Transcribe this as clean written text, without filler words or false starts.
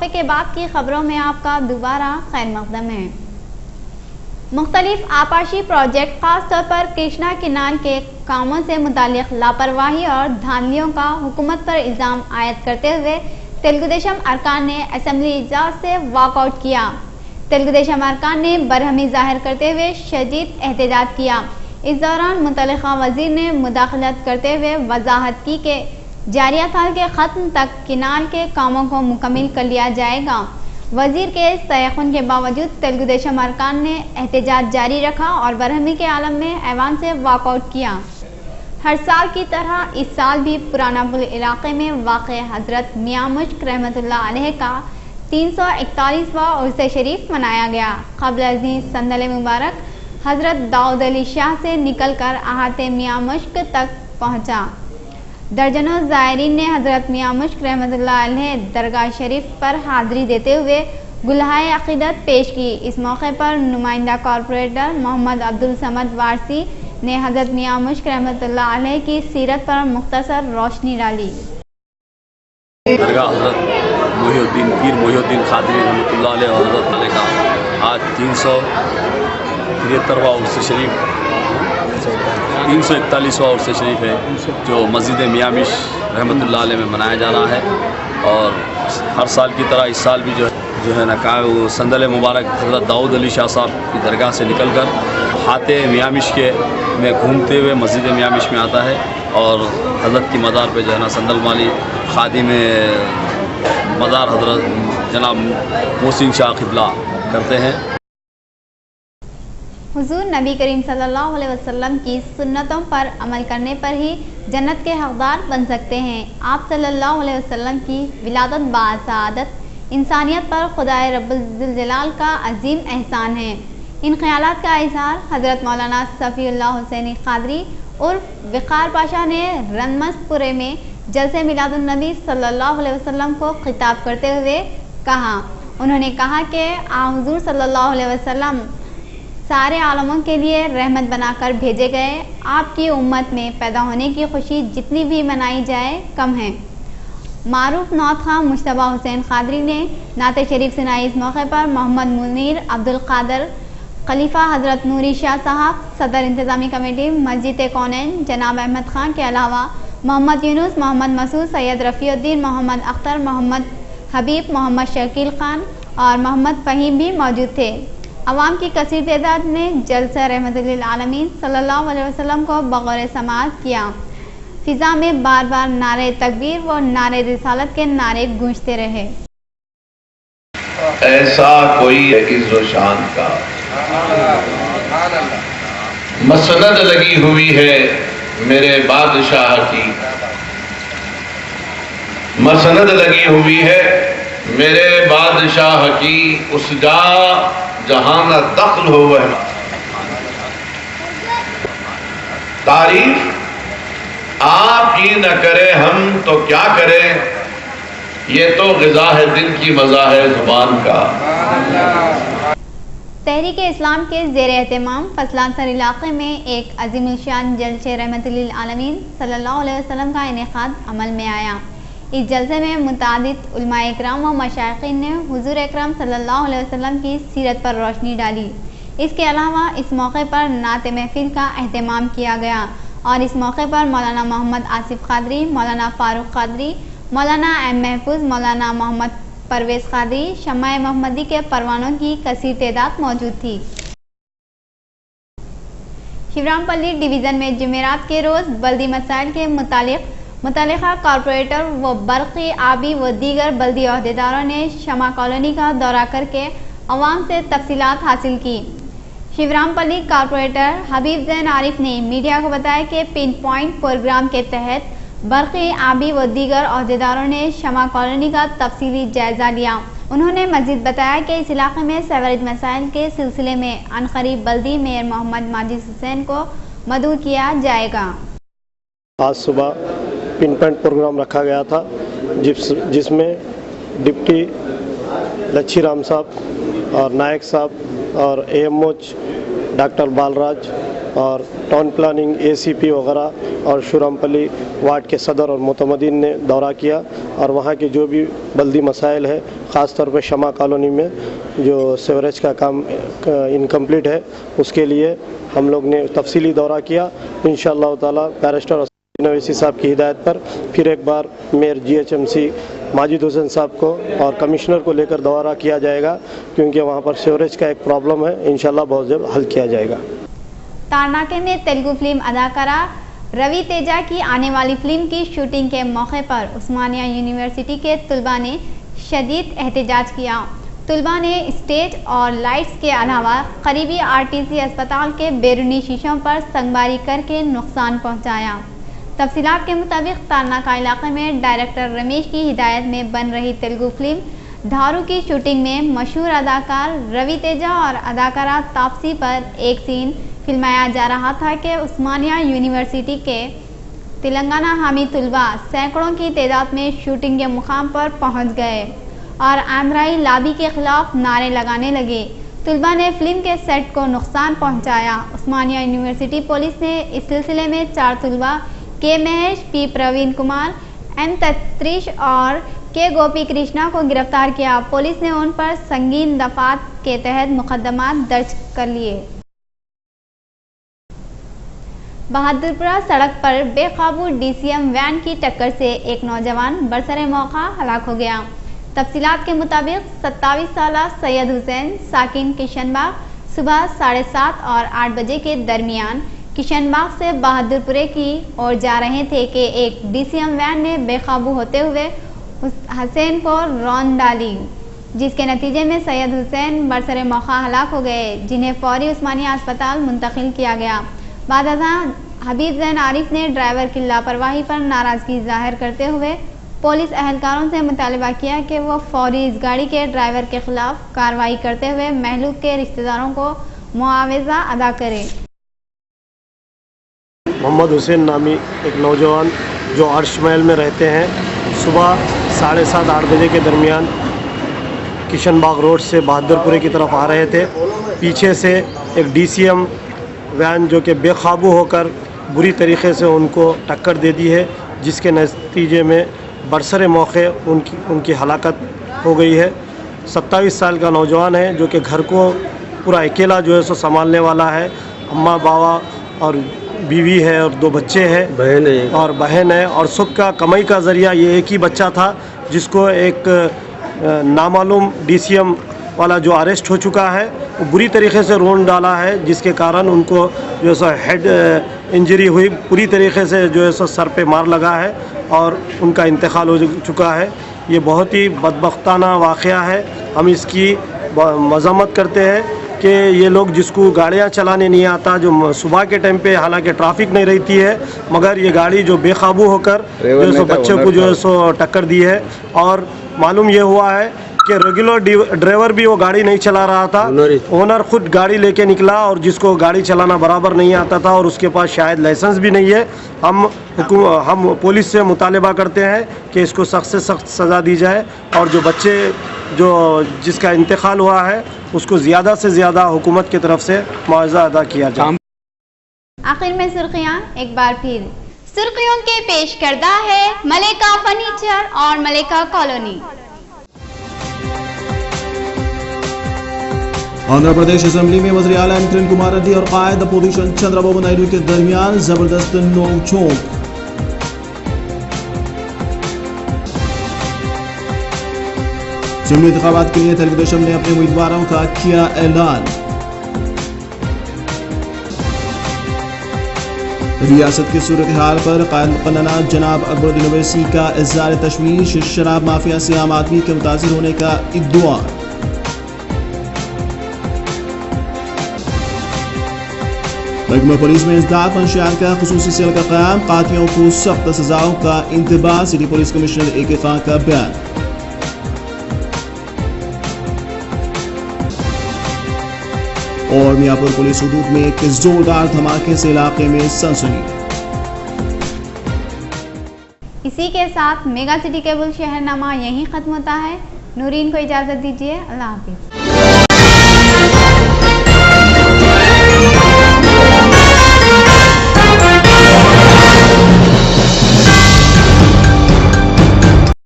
के बाद की खबरों में आपका दोबारा खैर मकदम है। मुख्तलिफ आपाशी प्रोजेक्ट खास तौर पर कृष्णा कैनाल के कामों से मुतालिक लापरवाही और धांधलियों का हुकूमत पर इल्ज़ाम आयद करते हुए तेलुगुदेशम अरकान ने असेंबली इजलास से वॉकआउट किया। तेलुगुदेशम अरकान ने बरहमी जाहिर करते हुए शदीद एहतजाज किया। इस दौरान मुतल्लिका वजीर ने मुदाखलत करते हुए वजाहत की कि जारिया साल के ख़त्म तक कैनाल के कामों को मुकम्मल कर लिया जाएगा। वजीर के तयक़ुन के बावजूद तेलुगुदेशम अरकान ने एहतजाज जारी रखा और बरहमी के आलम में ऐवान से वॉकआउट किया। हर साल की तरह इस साल भी पुराना पुल इलाके में वाक़ हज़रत मियाँ मुश्क रहमतुल्लाह अलैह का 341वां उर्स शरीफ मनाया गया। क़ब्ल अज़ीं संदल मुबारक हज़रत दाऊद अली शाह से निकलकर अहाते मियाँ मुश्क तक पहुँचा। दर्जनों ज़ायरीन ने हज़रत मियाँ मुश्क रहमतुल्लाह अलैह दरगाह शरीफ पर हाज़िरी देते हुए गुलहाए अक़ीदत पेश की। इस मौके पर नुमाइंदा कॉरपोरेटर मोहम्मद अब्दुल समद वारसी ने हज़रत मियाँ मुश्क रहमतुल्लाह अलैह की सीरत पर मुख्तसर रोशनी डाली। दरगाह हज़रत मोहिउद्दीन पीर मोहिउद्दीन क़ादरी रहमतुल्लाह अलैह और हज़रत अलैह का आज 373वां उर्स शरीफ 341वां उर्स शरीफ है जो मस्जिद मियाँ मुश्क रहमतुल्लाह अलैह में मनाया जा रहा है। और हर साल की तरह इस साल भी जो है ना वो संदल मुबारक हज़रत दाऊद अली शाह साहब की दरगाह से निकलकर हाते मियाँ मुश्क में घूमते हुए मस्जिद मियाँ मुश्क में आता है और हज़रत की मज़ार पे जो है ना संदल माली खादिम मज़ार हज़रत जनाब मोहसिन शाह क़िबला करते हैं। हुज़ूर नबी करीम सल्लल्लाहु अलैहि वसल्लम की सुन्नतों पर अमल करने पर ही जन्नत के हक़दार बन सकते हैं। आप सल्लल्लाहु अलैहि वसल्लम की विलादत बासआदत इंसानियत पर खुदाए रब्बुल जलाल का अजीम एहसान है। इन ख्यालात का इज़हार हज़रत मौलाना सफ़ीउल्लाह हुसैनी क़ादरी उर्फ वक़ार पाशा ने रनमस्तपुरे में जलसे मिलादुन नबी सल्लल्लाहु अलैहि वसल्लम को खिताब करते हुए कहा। उन्होंने कहा कि हुज़ूर सल्लल्लाहु अलैहि वसल्लम सारे आलमों के लिए रहमत बनाकर भेजे गए। आपकी उम्मत में पैदा होने की खुशी जितनी भी मनाई जाए कम है। मारूफ नौत खां मुश्तबा हुसैन क़ादरी ने नाते शरीफ सुनाई। इस मौके पर मोहम्मद मुनीर अब्दुल क़ादर खलीफा हज़रत नूरी शाह साहब सदर इंतज़ामी कमेटी मस्जिद कौनैन जनाब अहमद खान के अलावा मोहम्मद यूनुस मोहम्मद मसूद सैयद रफ़ीउद्दीन मोहम्मद अख्तर मोहम्मद हबीब मोहम्मद शकील खान और मोहम्मद फ़हीम भी मौजूद थे। अवाम की कसीर तादाद ने जलसा रहमतुल लिल आलमीन सल्लल्लाहु अलैहि वसल्लम को बग़ौर समाअत किया। फिज़ा में बार बार नारे तकबीर व नारे रिसालत के नारे गूंजते रहे। ऐसा कोई इज़्ज़ो शान का मसनद लगी हुई है मेरे बादशाह की, मसनद लगी हुई है मेरे बादशाह की, उस जा जहां न दख्ल हो वह तारीफ आप ही न करें हम तो क्या करें, ये तो ग़िज़ा है दिल की मज़ा है ज़ुबान का। तहरीक इस्लाम के ज़ेर एहतमाम फसलांसर इलाक़े में एक अज़ीमुल शान जलसे रहमतुल लिल आलमीन सल्लल्लाहु अलैहि वसल्लम का इनेक़ाद अमल में आया। इस जलसे में मुतादिद उलमाए इकराम व मशाइख़ीन ने हुज़ूर अकरम सल्लल्लाहु अलैहि वसल्लम की सीरत पर रोशनी डाली। इसके अलावा इस मौके पर नात महफिल का अहतमाम किया गया और इस मौके पर मौलाना मोहम्मद आसिफ क़ादरी, मौलाना फ़ारूक क़ादरी, मौलाना एम महफूज, मौलाना मोहम्मद परवेज़ क़ादरी, शम्मा मोहम्मदी के परवानों की कसीर तादाद मौजूद थी। शिवरामपल्ली डिवीज़न में जुमेरात के रोज़ बल्दी मसाइल के मुतालिका कॉरपोरेटर व बरक़ी आबी व दीगर बल्दी अहदेदारों ने शमा कॉलोनी का दौरा करके अवाम से तफसीलात हासिल की। शिवरामपल्ली कॉरपोरेटर हबीब ज़ैन आरिफ ने मीडिया को बताया कि पिन पॉइंट प्रोग्राम के तहत बरक़ी आबी व दीगर अहदेदारों ने शमा कॉलोनी का तफसीली जायज़ा लिया। उन्होंने मज़ीद बताया कि इस इलाक़े में सेवरेज मसाइल के सिलसिले में अनक़रीब बल्दी मेयर मोहम्मद माजिद हुसैन को मदऊ किया जाएगा। आज सुबह पिन पॉइंट प्रोग्राम रखा गया था जिसमें डिप्टी लच्छी राम साहब और नायक साहब और AMO डॉक्टर बालराज और टाउन प्लानिंग ACP वगैरह और शुरामपल्ली वार्ड के सदर और मुतमदीन ने दौरा किया और वहाँ के जो भी बल्दी मसाइल है, ख़ास तौर पर शमा कॉलोनी में जो सीवरेज का काम इनकम्प्लीट है, उसके लिए हम लोग ने तफसीली दौरा किया। इंशाअल्लाह ताला बैरिस्टर नवीसी साहब की हिदायत पर फिर एक बार मेयर GHMC माजिद हुसैन साहब को और कमिश्नर को लेकर दौरा किया जाएगा, क्योंकि वहाँ पर सीवरेज का एक प्रॉब्लम है। इंशाअल्लाह बहुत जल्द हल किया जाएगा। तारनाके में तेलुगु फिल्म अदाकारा रवि तेजा की आने वाली फिल्म की शूटिंग के मौके पर उस्मानिया यूनिवर्सिटी के तलबा ने शदीद एहतजाज किया। तलबा ने स्टेज और लाइट्स के अलावा करीबी RTC अस्पताल के बैरूनी शीशों पर संगबारी करके नुकसान पहुँचाया। तफसीलात के मुताबिक तारनाका इलाके में डायरेक्टर रमेश की हिदायत में बन रही तेलुगु फिल्म धारू की शूटिंग में मशहूर अदाकार रवि तेजा और अदाकारा तापसी पर एक सीन फिल्माया जा रहा था कि उस्मानिया यूनिवर्सिटी के तेलंगाना हामी तलबा सैकड़ों की तादाद में शूटिंग के मुकाम पर पहुंच गए और आंध्राई लाबी के खिलाफ नारे लगाने लगे। तलबा ने फिल्म के सेट को नुकसान पहुंचाया। उस्मानिया यूनिवर्सिटी पुलिस ने इस सिलसिले में 4 तलबा के महेश, P प्रवीण कुमार, M तत्रीश और के गोपी कृष्णा को गिरफ्तार किया। पुलिस ने उन पर संगीन दफात के तहत मुकदमा दर्ज कर लिए। बहादुरपुरा सड़क पर बेकाबू DCM वैन की टक्कर से एक नौजवान बरसरे मौका हलाक हो गया। तफसीलात के मुताबिक 27 साला सैयद हुसैन साकिन किशनबाग सुबह 7:30 और 8 बजे के दरमियान किशनबाग से बहादुरपुरे की ओर जा रहे थे कि एक DCM वैन ने बेकाबू होते हुए हुसैन को रौंद डाली, जिसके नतीजे में सैयद हुसैन बरसरे मौका हलाक हो गए, जिन्हें फौरी उस्मानिया अस्पताल मुंतकिल किया गया। बाद हबीब जैन आरिफ ने ड्राइवर की लापरवाही पर नाराजगी जाहिर करते हुए पुलिस एहलकारों से मुतालबा किया कि वो फौरी इस गाड़ी के ड्राइवर के खिलाफ कार्रवाई करते हुए महलूक के रिश्तेदारों को मुआवजा अदा करें। मोहम्मद हुसैन नामी एक नौजवान जो अर्श महल में रहते हैं, सुबह 7:30-8 बजे के दरमियान किशनबाग रोड से बहादुरपुरे की तरफ आ रहे थे। पीछे से एक DCM वैन जो कि बेकाबू होकर बुरी तरीके से उनको टक्कर दे दी है, जिसके नतीजे में बरसरे मौके उनकी हलाकत हो गई है। 27 साल का नौजवान है जो कि घर को पूरा अकेला जो है सो संभालने वाला है। अम्मा बाबा और बीवी है और 2 बच्चे हैं, बहन है और सबका कमाई का ज़रिया ये एक ही बच्चा था, जिसको एक नामालूम DCM वाला जो अरेस्ट हो चुका है वो बुरी तरीके से रोन डाला है, जिसके कारण उनको जो है सो हेड इंजरी हुई, पूरी तरीके से जो है सो सर पे मार लगा है और उनका इंतकाल हो चुका है। ये बहुत ही बदबख्ताना वाक़या है। हम इसकी मज़म्मत करते हैं कि ये लोग जिसको गाड़ियाँ चलाने नहीं आता, जो सुबह के टाइम पे हालांकि ट्रैफिक नहीं रहती है, मगर ये गाड़ी जो बेकाबू होकर जो है सो बच्चे को जो है सो टक्कर दी है। और मालूम ये हुआ है कि रेगुलर ड्राइवर भी वो गाड़ी नहीं चला रहा था, ओनर खुद गाड़ी लेके निकला और जिसको गाड़ी चलाना बराबर नहीं आता था और उसके पास शायद लाइसेंस भी नहीं है। हम पुलिस से मुतालबा करते हैं कि इसको सख्त से सख्त सज़ा दी जाए और जो बच्चे जिसका इंतकाल हुआ है उसको ज़्यादा से ज़्यादा हुकूमत की तरफ से मुआवजा अदा किया जाए। आखिर में सुर्खियाँ एक बार फिर। सुर्खियों के पेश करदा है मलेका फर्नीचर और मलेका कॉलोनी। आंध्र प्रदेश असेंबली में वज़ीर आला किरण कुमार रेड्डी और कायद अपोजिशन चंद्रबाबू नायडू के दरमियान जबरदस्त नोकझोंक। असेंबली इंतखाबात के लिए तेलुगुदेशम ने अपने उम्मीदवारों का किया ऐलान। रियासत की सूरत हाल पर कायद मुक़न्ना जनाब अकबरुद्दीन ओवैसी का इज़हार तशवीश। शराब माफिया से आम आदमी के मुतासिर होने का इद्दुआ। महकमा पुलिस में इंसदाद मंशियात का खुसूसी सेल का क़याम। कातियों को सख्त सजाओं का इंतबाह। City police commissioner AK Khan का बयान। और मियाँपुर पुलिस हुदूद में एक जोरदार धमाके से इलाके में सनसनी। इसी के साथ मेगा सिटी केबल शहरनामा यहीं खत्म होता है। नूरीन को इजाजत दीजिए। अल्लाह हाफिज।